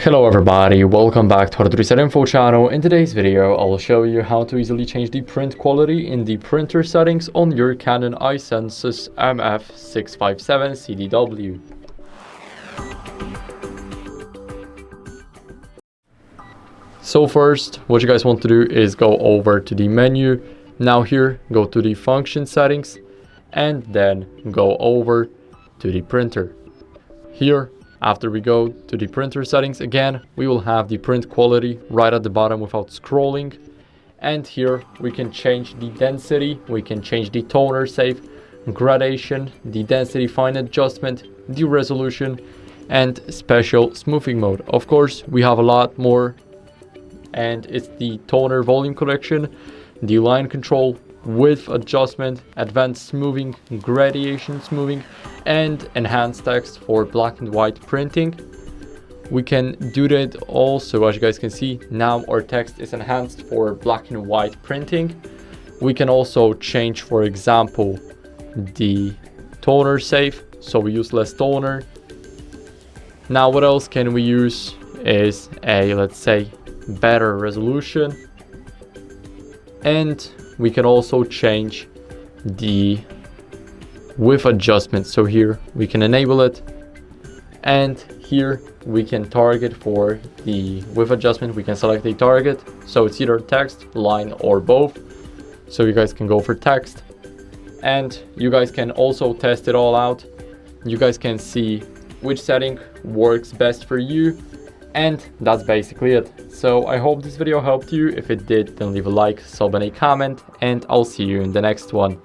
Hello everybody, welcome back to hardreset.info channel. In today's video, I will show you how to easily change the print quality in the printer settings on your Canon i-SENSYS MF657Cdw. So first, what you guys want to do is go over to the menu. Now here, go to the function settings and then go over to the printer. Here, after we go to the printer settings again, we will have the print quality right at the bottom without scrolling. And here we can change the density, we can change the toner safe, gradation, the density fine adjustment, the resolution, and special smoothing mode. Of course, we have a lot more, and it's the toner volume correction, the line control, width adjustment, advanced smoothing, gradation smoothing, and enhanced text for black and white printing. We can do that also, as you guys can see, now our text is enhanced for black and white printing. We can also change, for example, the toner safe, so we use less toner. Now what else can we use is a, let's say, better resolution, and we can also change the width adjustment. So here we can enable it, and here we can target for the width adjustment. We can select a target, so it's either text, line, or both. So you guys can go for text, and you guys can also test it all out. You guys can see which setting works best for you, and that's basically it. So I hope this video helped you. If it did, then leave a like, sub, and a comment, and I'll see you in the next one.